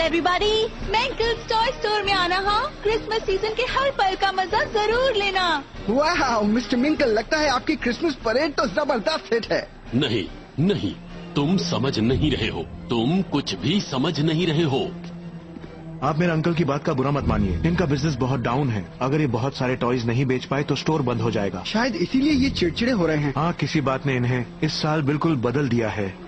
Everybody, मेंकल्स toy store में आना। हाँ, क्रिसमस सीजन के हर पल का मजा जरूर लेना। वाह मिस्टर मिंकल, लगता है आपकी क्रिसमस परेड तो जबरदस्त हिट है। नहीं नहीं, तुम समझ नहीं रहे हो, तुम कुछ भी समझ नहीं रहे हो। आप मेरे अंकल की बात का बुरा मत मानिए, इनका बिजनेस बहुत डाउन है। अगर ये बहुत सारे टॉयज नहीं बेच पाए तो स्टोर बंद हो जाएगा। शायद इसीलिए ये चिड़चिड़े हो रहे हैं। हाँ, किसी बात ने इन्हें इस साल बिल्कुल बदल दिया है।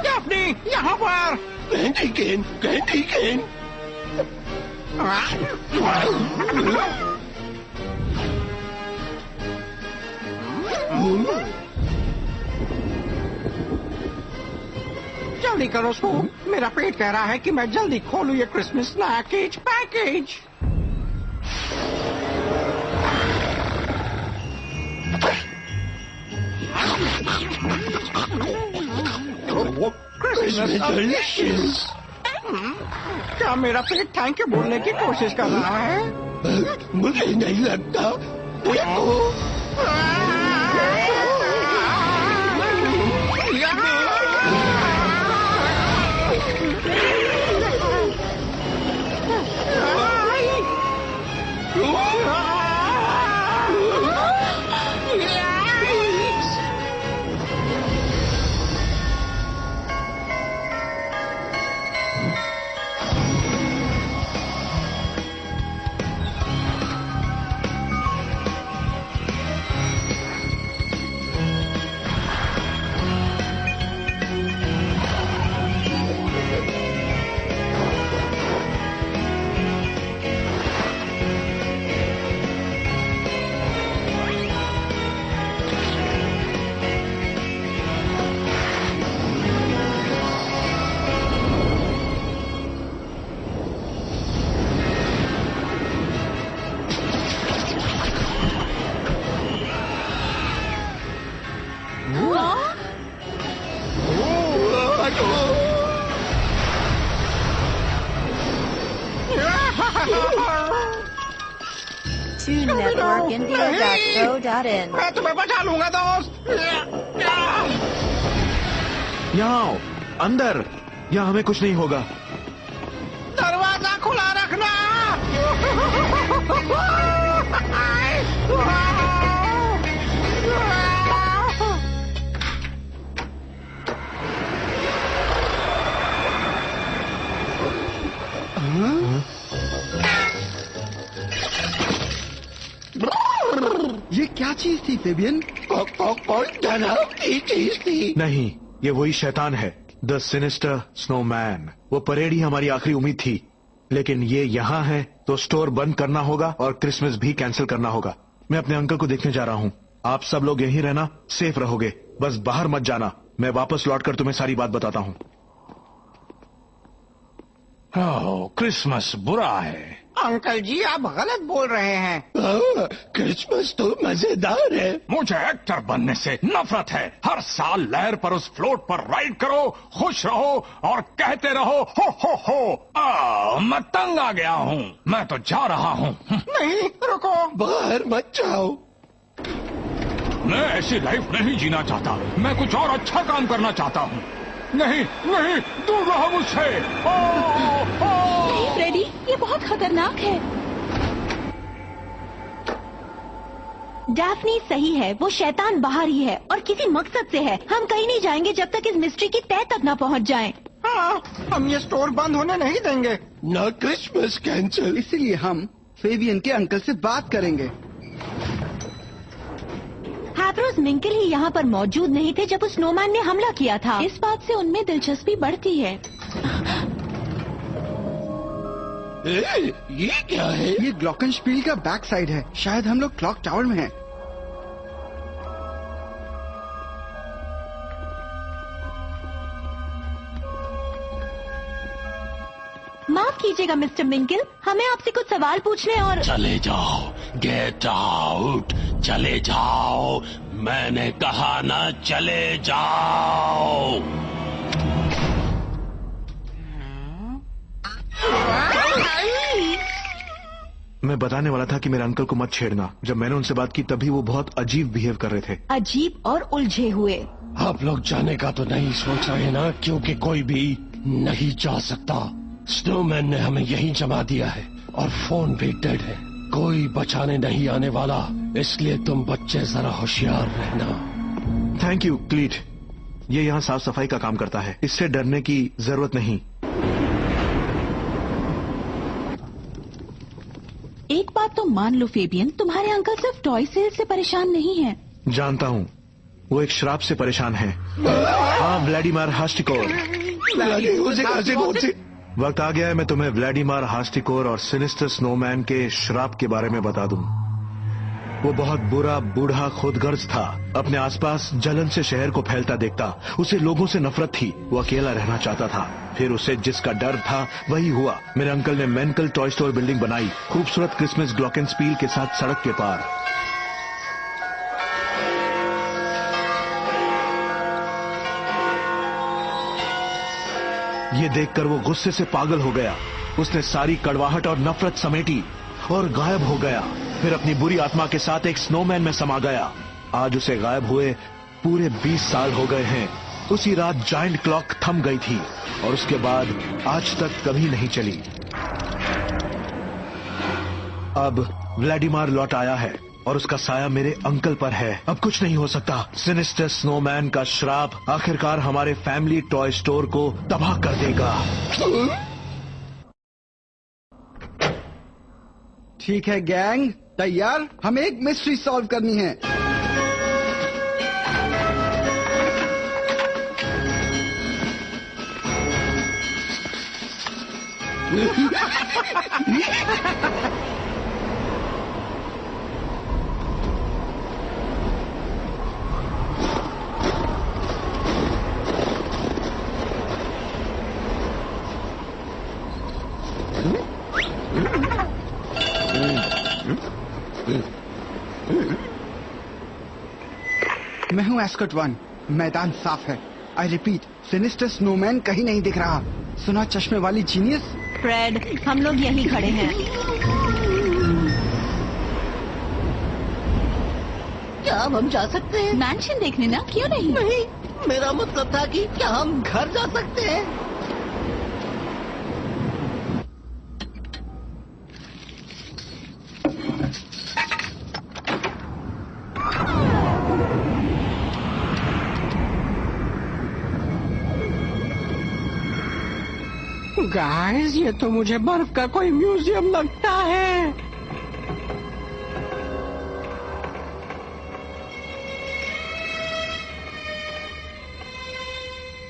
डैफ्नी, यहाँ पर। कैंडी केन। जल्दी करो स्कूल, मेरा पेट कह रहा है कि मैं जल्दी खोलूं ये क्रिसमस स्नैकेज पैकेज। डिलीशियस। क्या मेरा पेट थैंक यू बोलने की कोशिश कर रहा है? मुझे नहीं लगता। TuneNetworkIndia.co.in। मैं तुम्हें बचा लूंगा दोस्त। यहाँ आओ, अंदर। यहाँ हमें कुछ नहीं होगा। दरवाजा खुला रखना। ये क्या चीज थी फेबियन? कौन डरावनी चीज थी? नहीं, ये वही शैतान है, द सिनिस्टर स्नोमैन। वो परेड ही हमारी आखिरी उम्मीद थी, लेकिन ये यहाँ है तो स्टोर बंद करना होगा और क्रिसमस भी कैंसिल करना होगा। मैं अपने अंकल को देखने जा रहा हूँ। आप सब लोग यहीं रहना, सेफ रहोगे, बस बाहर मत जाना। मैं वापस लौटकर तुम्हें सारी बात बताता हूँ। क्रिसमस बुरा है। अंकल जी, आप गलत बोल रहे हैं। क्रिसमस तो मजेदार है। मुझे एक्टर बनने से नफरत है। हर साल लहर पर उस फ्लोट पर राइड करो, खुश रहो और कहते रहो हो। मैं तंग आ गया हूँ, मैं तो जा रहा हूँ। नहीं, रुको। बाहर मत जाओ। मैं ऐसी लाइफ नहीं जीना चाहता। मैं कुछ और अच्छा काम करना चाहता हूँ। नहीं नहीं, दूर रहो मुझसे। नहीं फ्रेडी, ये बहुत खतरनाक है। डैफ्नी सही है, वो शैतान बाहर ही है और किसी मकसद से है। हम कहीं नहीं जाएंगे जब तक इस मिस्ट्री की तह तक न पहुंच जाएं। हाँ, हम ये स्टोर बंद होने नहीं देंगे। ना क्रिसमस कैंसिल। इसीलिए हम फेबियन के अंकल से बात करेंगे। हैप्रोस मिंकल ही यहाँ पर मौजूद नहीं थे जब उस स्नोमैन ने हमला किया था। इस बात से उनमें दिलचस्पी बढ़ती है। ये क्या है? ये ग्लॉकनस्पील का बैक साइड है। शायद हम लोग क्लॉक टावर में हैं। माफ कीजिएगा मिस्टर मिंकल, हमें आपसे कुछ सवाल पूछने और चले जाओ, गेट आउट, चले जाओ, मैंने कहा ना चले जाओ। मैं बताने वाला था कि मेरे अंकल को मत छेड़ना। जब मैंने उनसे बात की तभी वो बहुत अजीब बिहेव कर रहे थे। अजीब और उलझे हुए। आप लोग जाने का तो नहीं सोच रहे ना, क्योंकि कोई भी नहीं जा सकता। स्नोमैन ने हमें यहीं जमा दिया है और फोन भी डेड है। कोई बचाने नहीं आने वाला, इसलिए तुम बच्चे जरा होशियार रहना। थैंक यू क्लीट, ये यहाँ साफ सफाई का काम करता है, इससे डरने की जरूरत नहीं। एक बात तो मान लो फेबियन, तुम्हारे अंकल सिर्फ टॉय सेल से परेशान नहीं हैं। जानता हूँ, वो एक श्राप से परेशान है। हाँ, व्लादिमीर हास्टिकोर। वक्त आ गया है मैं तुम्हें व्लादिमीर हास्टिकोर और सिनिस्टर स्नोमैन के श्राप के बारे में बता दूं। वो बहुत बुरा बूढ़ा खुदगर्ज था, अपने आसपास जलन से शहर को फैलता देखता। उसे लोगों से नफरत थी, वो अकेला रहना चाहता था। फिर उसे जिसका डर था वही हुआ। मेरे अंकल ने मेंकल टॉय स्टोर बिल्डिंग बनाई, खूबसूरत क्रिसमस ग्लॉकेनस्पील के साथ सड़क के पार। ये देखकर वो गुस्से से पागल हो गया। उसने सारी कड़वाहट और नफरत समेटी और गायब हो गया। फिर अपनी बुरी आत्मा के साथ एक स्नोमैन में समा गया। आज उसे गायब हुए पूरे 20 साल हो गए हैं। उसी रात जायंट क्लॉक थम गई थी और उसके बाद आज तक कभी नहीं चली। अब व्लादिमीर लौट आया है और उसका साया मेरे अंकल पर है। अब कुछ नहीं हो सकता। सिनिस्टर स्नोमैन का श्राप आखिरकार हमारे फैमिली टॉय स्टोर को तबाह कर देगा। ठीक है गैंग, तैयार? हमें एक मिस्ट्री सॉल्व करनी है। मैं हूं एस्कॉट 1। मैदान साफ है। आई रिपीट, सिनिस्टर स्नोमैन कहीं नहीं दिख रहा। सुना चश्मे वाली जीनियस? फ्रेड, हम लोग यहीं खड़े हैं। क्या हम जा सकते हैं? मैंशन देखने ना, क्यों नहीं? नहीं, मेरा मतलब था कि क्या हम घर जा सकते हैं? गाइस, ये तो मुझे बर्फ का कोई म्यूजियम लगता है।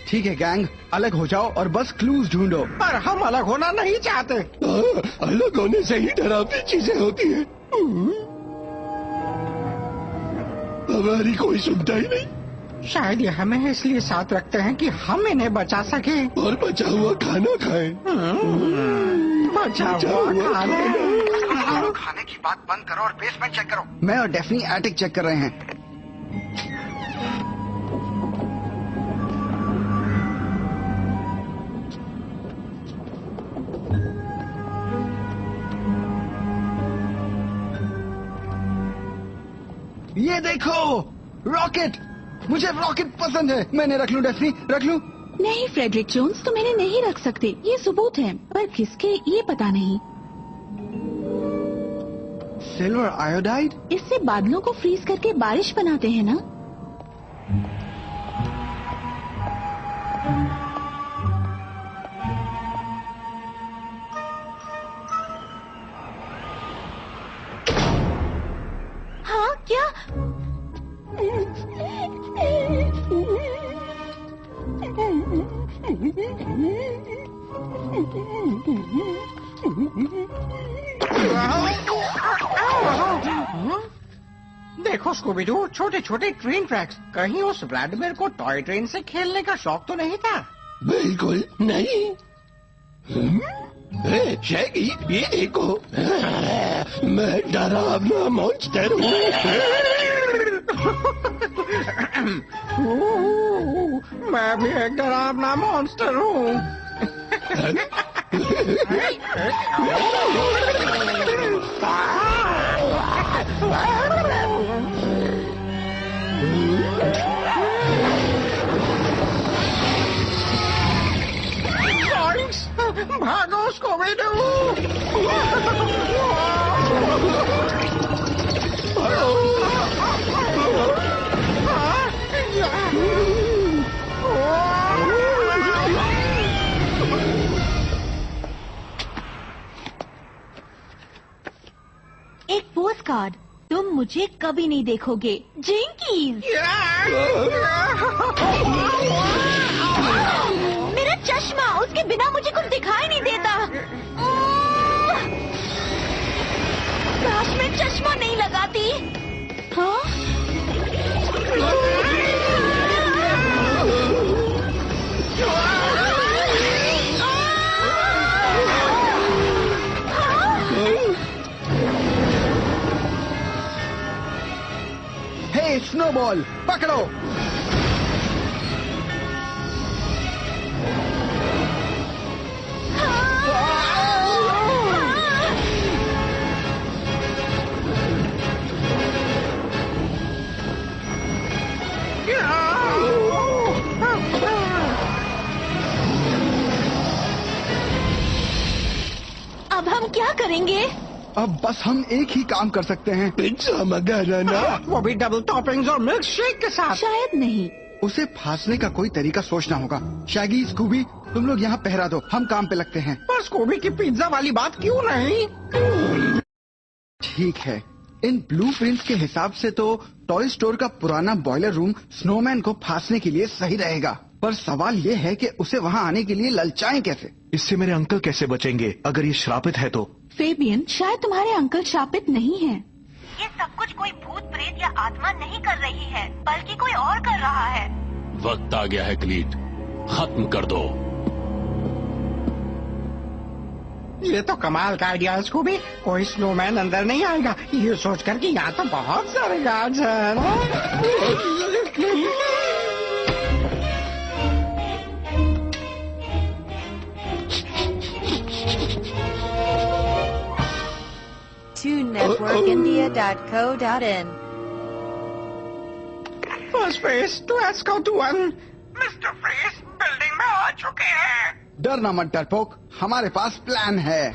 ठीक है गैंग, अलग हो जाओ और बस क्लूज ढूंढो। पर हम अलग होना नहीं चाहते। अलग होने से ही डरावनी चीजें होती हैं। हमारी कोई सुनता ही नहीं। शायद ये हमें इसलिए साथ रखते हैं कि हम इन्हें बचा सके और बचा हुआ खाना खाएं। बचा हुआ खाना। खाने की बात बंद करो और बेसमेंट चेक करो। मैं और डेफनी एटिक चेक कर रहे हैं। ये देखो, रॉकेट। मुझे रॉकेट पसंद है। मैंने रख लूं डेफनी, रख लूं? नहीं फ्रेडरिक जोन्स, तुम इन्हें नहीं रख सकते। ये सबूत है, पर किसके ये पता नहीं। Silver iodide? इससे बादलों को फ्रीज करके बारिश बनाते हैं ना? हाँ, क्या? देखो स्कूबी-डू, छोटे छोटे ट्रेन ट्रैक्स। कहीं उस व्लादिमीर को टॉय ट्रेन से खेलने का शौक तो नहीं था? बिल्कुल नहीं। शैगी, ये देखो, मैं डरावना मॉन्स्टर हूँ। मैं भी एक डरावना मॉन्स्टर हूँ। भागो उसको भी दो। एक पोस्ट कार्ड, तुम मुझे कभी नहीं देखोगे, जिंकीज। मेरा चश्मा, उसके बिना मुझे कुछ दिखाई नहीं देता। काश मैं चश्मा नहीं लगाती। हाँ? हे स्नोबॉल, पकड़ो। अब हम क्या करेंगे? अब बस हम एक ही काम कर सकते हैं। पिज्जा मंगाना, वो भी डबल टॉपिंग्स और मिल्क शेक के साथ। शायद नहीं। उसे फांसने का कोई तरीका सोचना होगा। शैगी, स्कूबी, तुम लोग यहाँ पहरा दो, हम काम पे लगते हैं। पर स्कूबी की पिज्जा वाली बात क्यों नहीं? ठीक है, इन ब्लूप्रिंट्स के हिसाब से तो टॉय स्टोर का पुराना बॉयलर रूम स्नोमैन को फांसने के लिए सही रहेगा। पर सवाल ये है कि उसे वहाँ आने के लिए ललचाएं कैसे? इससे मेरे अंकल कैसे बचेंगे अगर ये श्रापित है तो? फेबियन, शायद तुम्हारे अंकल शापित नहीं हैं। ये सब कुछ कोई भूत प्रेत या आत्मा नहीं कर रही है, बल्कि कोई और कर रहा है। वक्त आ गया है क्लीट, खत्म कर दो। ये तो कमाल का आइडिया है स्कूबी। कोई स्नोमैन अंदर नहीं आएगा, ये सोचकर कि यहाँ तो बहुत सारे गार्ड्स हैं। to networkindia.co.in. First phase to escort 1। Mister Freeze building में आ चुके हैं। डरना मत डरपोक, हमारे पास प्लान है।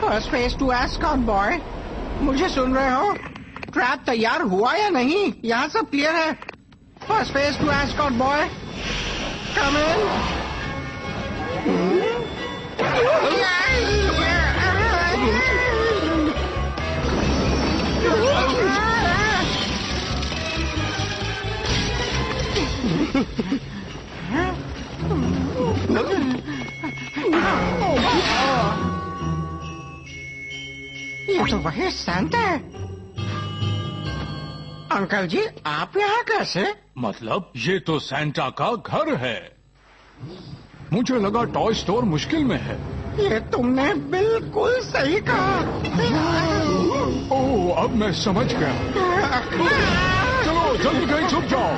First phase to escort boy, मुझे सुन रहे हो? ट्रैप तैयार हुआ या नहीं? यहाँ सब क्लियर है। First phase to escort boy, come in. ये तो वही सैंटा है। अंकल जी, आप यहाँ कैसे? मतलब ये तो सैंटा का घर है। मुझे लगा टॉय स्टोर मुश्किल में है। ये तुमने बिल्कुल सही कहा। ओह, अब मैं समझ गया। चलो जल्दी कहीं छुप जाओ।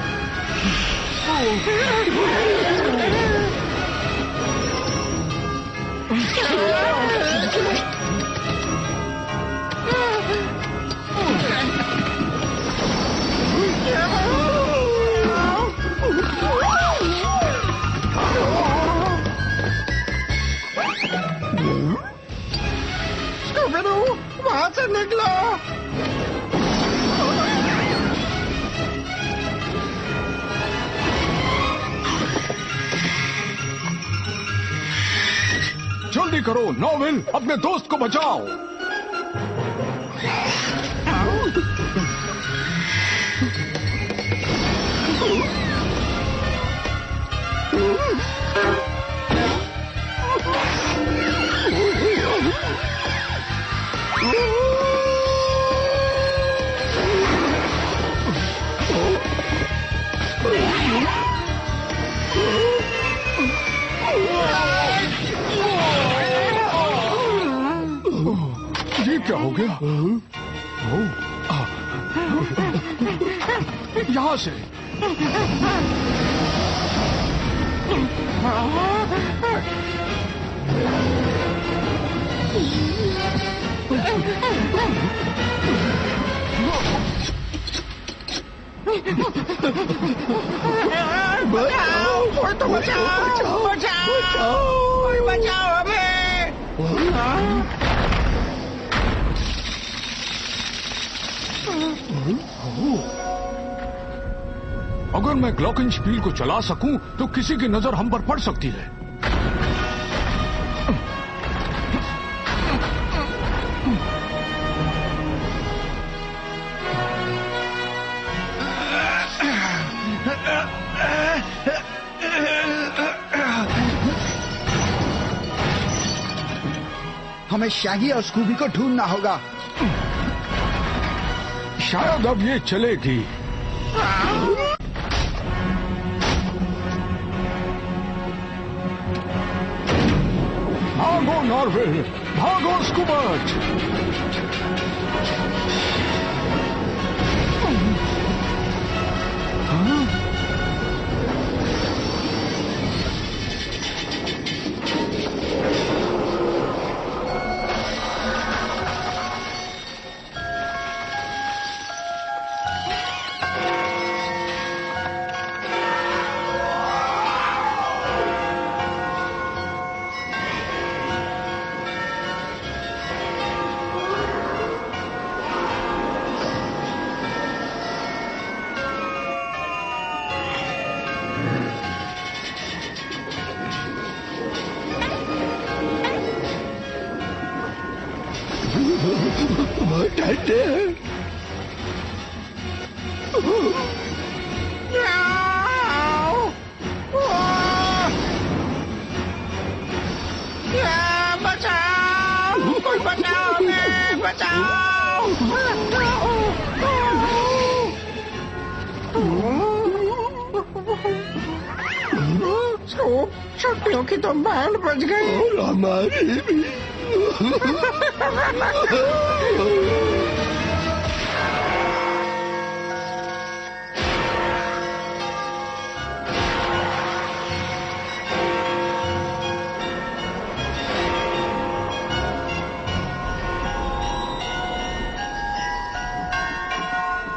वहाँ से निकलो। जल्दी करो नॉवेल, अपने दोस्त को बचाओ। यहाँ से बचाओ, कोई तो बचाओ, बचाओ, कोई बचाओ हमें। अगर मैं ग्लॉकिंगस्पील को चला सकूं तो किसी की नजर हम पर पड़ सकती है। हमें शैगी और स्कूबी को ढूंढना होगा। शायद अब ये चलेगी। भागो नॉर्वे, भागो स्कूबर्ट। बचाओ, कोई बचाओ हमें, बचाओ। छुट्टियों की तो बैंड बज गई और हमारी भी।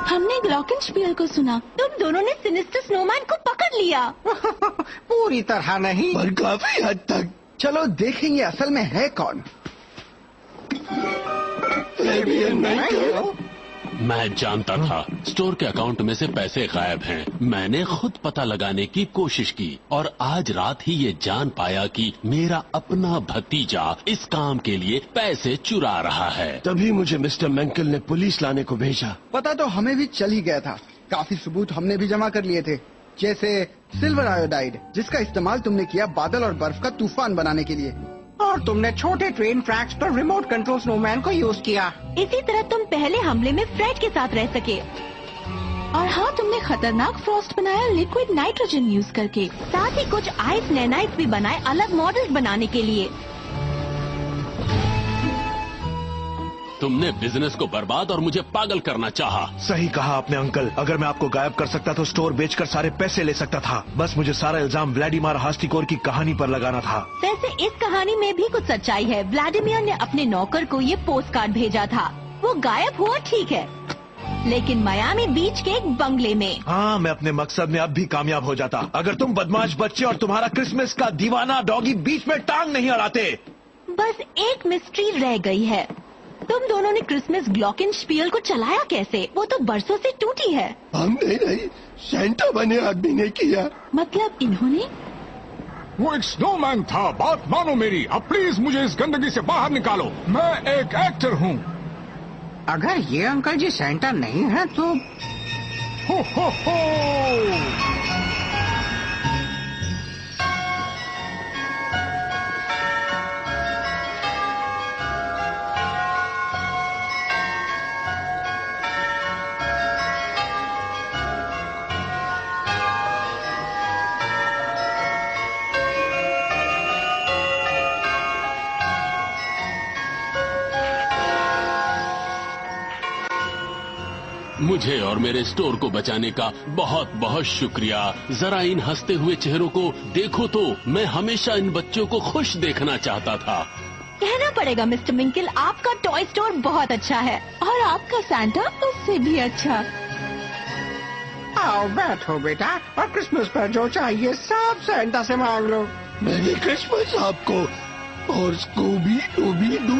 हमने ग्लॉकिंगस्पील को सुना। तुम दोनों ने सिनिस्टर स्नोमैन को पकड़ लिया। पूरी तरह नहीं, पर काफी हद तक। चलो देखेंगे असल में है कौन। मैं जानता था स्टोर के अकाउंट में से पैसे गायब हैं। मैंने खुद पता लगाने की कोशिश की और आज रात ही ये जान पाया कि मेरा अपना भतीजा इस काम के लिए पैसे चुरा रहा है। तभी मुझे मिस्टर मैंकल ने पुलिस लाने को भेजा। पता तो हमें भी चल ही गया था। काफी सबूत हमने भी जमा कर लिए थे, जैसे सिल्वर आयोडाइड, जिसका इस्तेमाल तुमने किया बादल और बर्फ का तूफान बनाने के लिए, और तुमने छोटे ट्रेन ट्रैक्स पर रिमोट कंट्रोल स्नोमैन को यूज किया। इसी तरह तुम पहले हमले में फ्रेड के साथ रह सके। और हाँ, तुमने खतरनाक फ्रॉस्ट बनाया लिक्विड नाइट्रोजन यूज करके। साथ ही कुछ आइस नैनाइट्स भी बनाए अलग मॉडल्स बनाने के लिए। तुमने बिजनेस को बर्बाद और मुझे पागल करना चाहा। सही कहा आपने अंकल। अगर मैं आपको गायब कर सकता तो स्टोर बेचकर सारे पैसे ले सकता था। बस मुझे सारा इल्जाम व्लादिमीर हास्तिकोर की कहानी पर लगाना था। वैसे इस कहानी में भी कुछ सच्चाई है। व्लादिमीर ने अपने नौकर को ये पोस्ट कार्ड भेजा था। वो गायब हुआ ठीक है, लेकिन मायामी बीच के एक बंगले में। हाँ, मैं अपने मकसद में अब भी कामयाब हो जाता अगर तुम बदमाश बच्चे और तुम्हारा क्रिसमस का दीवाना डॉगी बीच में टांग नहीं अड़ाते। बस एक मिस्ट्री रह गई है। तुम दोनों ने क्रिसमस ग्लॉकिंगस्पील को चलाया कैसे? वो तो बरसों से टूटी है। हमने नहीं, सेंटा बने आदमी ने किया। मतलब इन्होंने? वो एक स्नोमैन था, बात मानो मेरी। अब प्लीज मुझे इस गंदगी से बाहर निकालो। मैं एक एक्टर हूँ। अगर ये अंकल जी सेंटा नहीं है तो हो। मुझे और मेरे स्टोर को बचाने का बहुत बहुत शुक्रिया। जरा इन हंसते हुए चेहरों को देखो तो, मैं हमेशा इन बच्चों को खुश देखना चाहता था। कहना पड़ेगा मिस्टर मिंकल, आपका टॉय स्टोर बहुत अच्छा है और आपका सैंटा उससे भी अच्छा। आओ बैठो बेटा, और क्रिसमस पर जो चाहिए सब सैंटा से मांग लो। मेरी क्रिसमस आपको और स्कूबी डूबी डू।